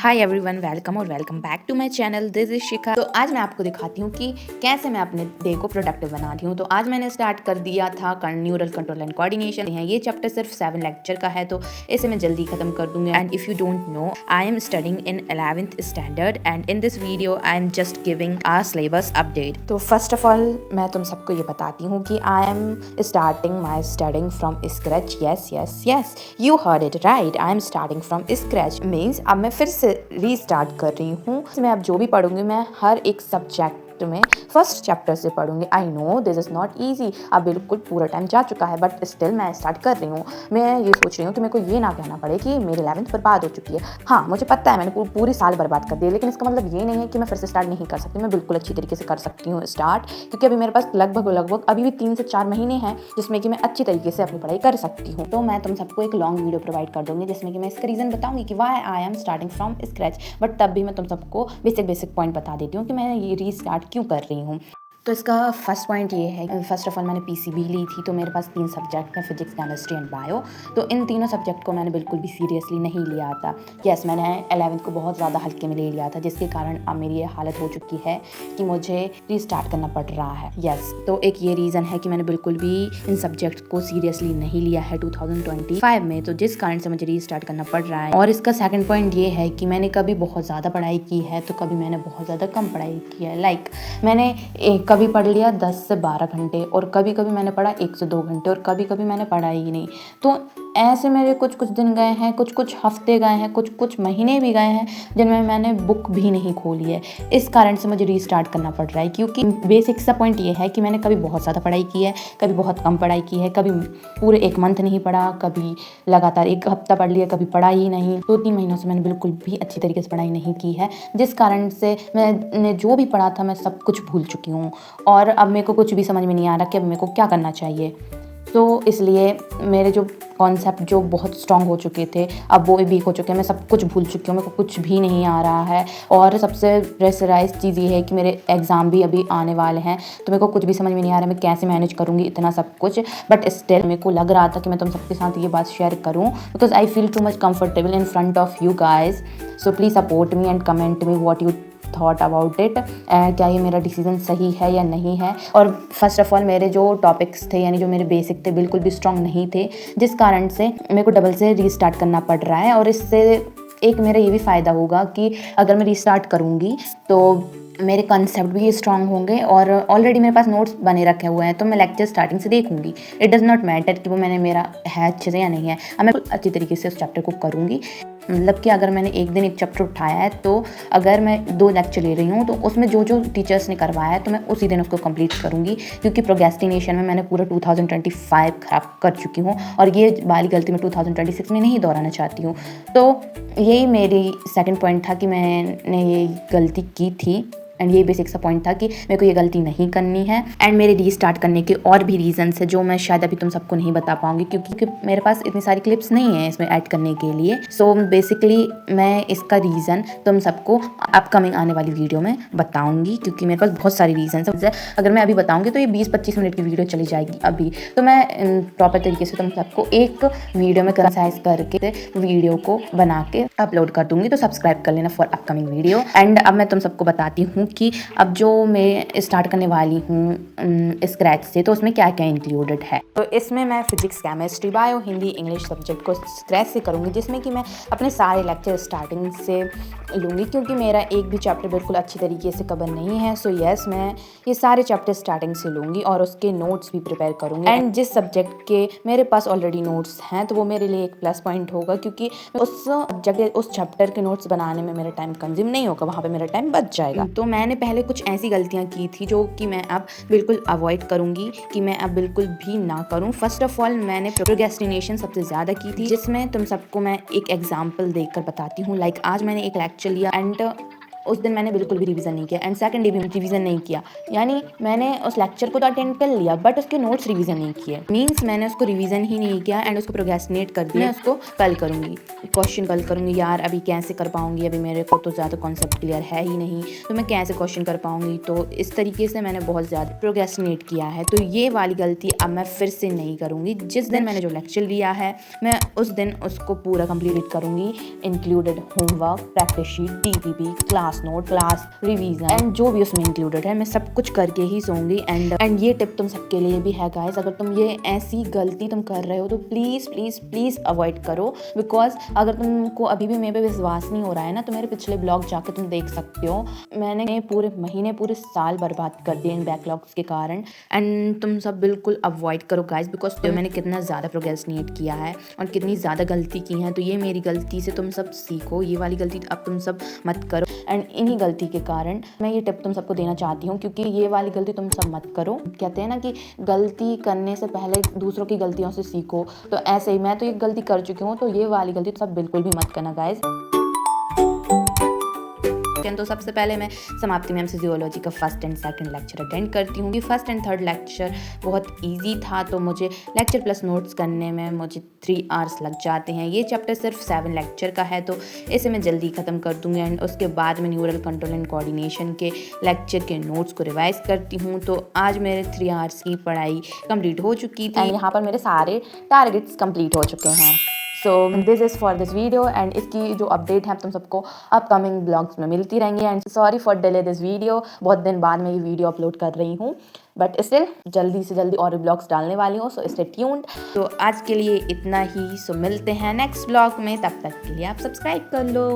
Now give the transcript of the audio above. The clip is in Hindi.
हाय एवरीवन, वेलकम और welcome back to my channel. This is Shikha. तो आज मैं आपको दिखाती हूँ कि कैसे मैं अपने डे को प्रोडक्टिव बना रही हूँ। तो आज मैंने स्टार्ट कर दिया था न्यूरल कंट्रोल एंड कोऑर्डिनेशन है। ये चैप्टर सिर्फ 7 लेक्चर का है, तो इसे मैं जल्दी खत्म कर दूंगी। And if you don't know, I am studying in 11th standard and in this video I am just giving our syllabus update. तो फर्स्ट ऑफ ऑल मैं तुम सबको ये बताती हूँ कि I am starting my studying from scratch. Yes you heard it right, I am starting from scratch. Means अब मैं फिर से रीस्टार्ट कर रही हूँ। मैं अब जो भी पढ़ूंगी मैं हर एक सब्जेक्ट में फर्स्ट चैप्टर से पढ़ूंगी। I know this is not easy, अब बिल्कुल पूरा टाइम जा चुका है, बट स्टिल मैं स्टार्ट कर रही हूँ। मैं ये सोच रही हूँ कि मेरे को ये ना कहना पड़े कि मेरी 11th बर्बाद हो चुकी है। हाँ, मुझे पता है मैंने पूरी साल बर्बाद कर दिया, लेकिन इसका मतलब ये नहीं है कि मैं फिर से स्टार्ट नहीं कर सकती। मैं बिल्कुल अच्छी तरीके से कर सकती हूँ स्टार्ट, क्योंकि अभी मेरे पास लगभग अभी भी 3 से 4 महीने हैं जिसमें कि मैं अच्छी तरीके से अपनी पढ़ाई कर सकती हूँ। तो मैं तुम सबको एक लॉन्ग वीडियो प्रोवाइड कर दूंगी जिसमें कि मैं इसका रीज़न बताऊंगी कि why I am starting from scratch. But तब भी मैं तुम सबको बेसिक पॉइंट बता देती हूँ कि मैं ये रीस्टार्ट क्यों कर रही हूँ। तो इसका फर्स्ट पॉइंट ये है, फर्स्ट ऑफ ऑल मैंने पीसीबी ली थी, तो मेरे पास 3 सब्जेक्ट हैं, फिजिक्स, केमिस्ट्री एंड बायो। तो इन तीनों सब्जेक्ट को मैंने बिल्कुल भी सीरियसली नहीं लिया था। यस, मैंने 11th को बहुत ज़्यादा हल्के में ले लिया था, जिसके कारण अब मेरी ये हालत हो चुकी है कि मुझे रीस्टार्ट करना पड़ रहा है। यस, तो एक ये रीज़न है कि मैंने बिल्कुल भी इन सब्जेक्ट को सीरियसली नहीं लिया है 2025 में, तो जिस कारण से मुझे रीस्टार्ट करना पड़ रहा है। और इसका सेकंड पॉइंट ये है कि मैंने कभी बहुत ज़्यादा पढ़ाई की है, तो कभी मैंने बहुत ज़्यादा कम पढ़ाई की है। लाइक मैंने कभी पढ़ लिया 10 से 12 घंटे, और कभी कभी मैंने पढ़ा 1 से 2 घंटे, और कभी कभी मैंने पढ़ा ही नहीं। तो ऐसे मेरे कुछ दिन गए हैं, कुछ हफ्ते गए हैं, कुछ महीने भी गए हैं जिनमें मैंने बुक भी नहीं खोली है। इस कारण से मुझे रीस्टार्ट करना पड़ रहा है, क्योंकि बेसिक सा पॉइंट ये है कि मैंने कभी बहुत ज़्यादा पढ़ाई की है, कभी बहुत कम पढ़ाई की है, कभी पूरे 1 मंथ नहीं पढ़ा, कभी लगातार 1 हफ्ता पढ़ लिया, कभी पढ़ा ही नहीं। 2-3 महीनों से मैंने बिल्कुल भी अच्छी तरीके से पढ़ाई नहीं की है, जिस कारण से मैंने जो भी पढ़ा था मैं सब कुछ भूल चुकी हूँ। और अब मेरे को कुछ भी समझ में नहीं आ रहा कि अब मेरे को क्या करना चाहिए। तो इसलिए मेरे जो कॉन्सेप्ट जो बहुत स्ट्रांग हो चुके थे, अब वो वीक हो चुके हैं। मैं सब कुछ भूल चुकी हूँ, मेरे को कुछ भी नहीं आ रहा है। और सबसे प्रेशराइज चीज़ ये है कि मेरे एग्ज़ाम भी अभी आने वाले हैं, तो मेरे को कुछ भी समझ में नहीं आ रहा है मैं कैसे मैनेज करूँगी इतना सब कुछ। बट स्टिल मेरे को लग रहा था कि मैं तुम सबके साथ ये बात शेयर करूँ, because I feel too much comfortable in front of you guys. So please support me and comment me what you thought about it. क्या ये मेरा डिसीजन सही है या नहीं है। और फर्स्ट ऑफ ऑल मेरे जो टॉपिक्स थे, यानी जो मेरे बेसिक थे, बिल्कुल भी स्ट्रांग नहीं थे, जिस कारण से मेरे को डबल से रीस्टार्ट करना पड़ रहा है। और इससे एक मेरा ये भी फ़ायदा होगा कि अगर मैं रीस्टार्ट करूँगी तो मेरे कंसेप्ट भी स्ट्रांग होंगे, और ऑलरेडी मेरे पास नोट्स बने रखे हुए हैं, तो मैं लेक्चर स्टार्टिंग से देखूंगी। इट डज़ नॉट मैटर कि वो मैंने मेरा है अच्छे से या नहीं है, अब मैं अच्छी तरीके से उस चैप्टर को करूँगी। मतलब कि अगर मैंने एक दिन एक चैप्टर उठाया है, तो अगर मैं 2 लेक्चर ले रही हूँ तो उसमें जो टीचर्स ने करवाया है तो मैं उसी दिन उसको कंप्लीट करूँगी, क्योंकि प्रोक्रेस्टिनेशन में मैंने पूरा 2025 खराब कर चुकी हूँ, और ये वाली गलती मैं 2026 में नहीं दोहराना चाहती हूँ। तो यही मेरी सेकंड पॉइंट था कि मैंने ये गलती की थी, एंड ये बेसिक सा पॉइंट था कि मेरे को ये गलती नहीं करनी है। एंड मेरे रीस्टार्ट करने के और भी रीजंस है जो मैं शायद अभी तुम सबको नहीं बता पाऊंगी, क्योंकि मेरे पास इतनी सारी क्लिप्स नहीं है इसमें ऐड करने के लिए। सो बेसिकली मैं इसका रीज़न तुम सबको अपकमिंग आने वाली वीडियो में बताऊंगी, क्योंकि मेरे पास बहुत सारी रीजन है। अगर मैं अभी बताऊंगी तो ये 20-25 मिनट की वीडियो चली जाएगी अभी। तो मैं प्रॉपर तरीके से तुम सबको एक वीडियो में कंसाइज करके वीडियो को बना के अपलोड कर दूंगी, तो सब्सक्राइब कर लेना फॉर अपकमिंग वीडियो। एंड अब मैं तुम सबको बताती हूँ कि अब जो मैं स्टार्ट करने वाली हूँ स्क्रैच से, तो उसमें क्या क्या इंक्लूडेड है। तो इसमें मैं physics, chemistry, bio, Hindi, English subject को स्क्रैच से करूँगी, जिसमें कि मैं अपने सारे लेक्चर स्टार्टिंग से लूँगी, क्योंकि मेरा एक भी चैप्टर बिल्कुल अच्छी तरीके से कवर नहीं है। सो यस, मैं ये सारे चैप्टर स्टार्टिंग से लूँगी और उसके नोट्स भी प्रिपेयर करूँगी। एंड जिस सब्जेक्ट के मेरे पास ऑलरेडी नोट्स हैं, तो वो मेरे लिए एक प्लस पॉइंट होगा, क्योंकि उस जगह उस चैप्टर के नोट्स बनाने में मेरा टाइम कंज्यूम नहीं होगा, वहाँ पर मेरा टाइम बच जाएगा। तो मैंने पहले कुछ ऐसी गलतियाँ की थी जो कि मैं अब बिल्कुल अवॉइड करूँगी, कि मैं अब बिल्कुल भी ना करूँ। फर्स्ट ऑफ ऑल मैंने प्रोक्रेस्टिनेशन सबसे ज़्यादा की थी, जिसमें तुम सबको मैं एक एग्जाम्पल देकर बताती हूँ। लाइक आज मैंने एक लेक्चर लिया, एंड उस दिन मैंने बिल्कुल भी रिवीजन नहीं किया एंड सेकंड डे भी रिवीजन नहीं किया। यानी मैंने उस लेक्चर को तो अटेंड कर लिया बट उसके नोट्स रिवीजन नहीं किए। मीन्स मैंने उसको रिवीजन ही नहीं किया एंड उसको प्रोग्रेस्टिनेट कर दिया। मैं उसको कल करूँगी, क्वेश्चन कल करूँगी। यार अभी कैसे कर पाऊँगी, अभी मेरे को तो ज़्यादा कॉन्सेप्ट क्लियर है ही नहीं, तो मैं कैसे क्वेश्चन कर पाऊँगी। तो इस तरीके से मैंने बहुत ज़्यादा प्रोग्रेस्टिनेट किया है। तो ये वाली गलती अब मैं फिर से नहीं करूँगी। जिस दिन मैंने जो लेक्चर लिया है मैं उस दिन उसको पूरा कंप्लीट करूँगी, included homework, practice sheet, DPP, class note, class revision and जो भी उसमें इंक्लूडेड है मैं सब कुछ करके ही सोऊंगी। एंड ये टिप तुम सबके लिए भी है गाइस, अगर तुम ये ऐसी गलती तुम कर रहे हो तो प्लीज़ प्लीज़ प्लीज़ अवॉइड करो। बिकॉज अगर तुमको अभी भी मेरे पे विश्वास नहीं हो रहा है ना, तो मेरे पिछले ब्लॉग जाके तुम देख सकते हो। मैंने पूरे महीने पूरे साल बर्बाद कर दिए इन बैकलॉग्स के कारण। एंड तुम सब बिल्कुल अवॉइड करो गाइस, बिकॉज मैंने कितना ज़्यादा प्रोग्रेस्टिनेट किया है और कितनी ज़्यादा गलती की है। तो ये मेरी गलती से तुम सब सीखो, ये वाली गलती अब तुम सब मत करो। एंड इन्हीं गलती के कारण मैं ये टिप तुम सबको देना चाहती हूँ, क्योंकि ये वाली गलती तुम सब मत करो। कहते हैं ना कि गलती करने से पहले दूसरों की गलतियों से सीखो, तो ऐसे ही मैं तो ये गलती कर चुकी हूँ, तो ये वाली गलती तो सब बिल्कुल भी मत करना गाइस। तो सबसे पहले मैं समाप्ति मैम से जियोलॉजी का first and second lecture attend करती हूँ। फर्स्ट एंड थर्ड लेक्चर बहुत इजी था, तो मुझे लेक्चर प्लस नोट्स करने में मुझे 3 आवर्स लग जाते हैं। ये चैप्टर सिर्फ 7 लेक्चर का है, तो इसे मैं जल्दी ख़त्म कर दूँगी। एंड उसके बाद मैं न्यूरल कंट्रोल एंड कोऑर्डिनेशन के लेक्चर के नोट्स को रिवाइज करती हूँ। तो आज मेरे 3 आवर्स की पढ़ाई कंप्लीट हो चुकी थी। यहाँ पर मेरे सारे टारगेट्स कंप्लीट हो चुके हैं। So this is for this video and इसकी जो अपडेट है तुम सबको अपकमिंग ब्लॉग्स में मिलती रहेंगी। And sorry for delay this video, बहुत दिन बाद मैं ये वीडियो अपलोड कर रही हूँ, बट स्टिल जल्दी से जल्दी और ब्लॉग्स डालने वाली हूँ, सो स्टे ट्यून्ड। तो आज के लिए इतना ही, सो मिलते हैं नेक्स्ट ब्लॉग में, तब तक के लिए आप सब्सक्राइब कर लो।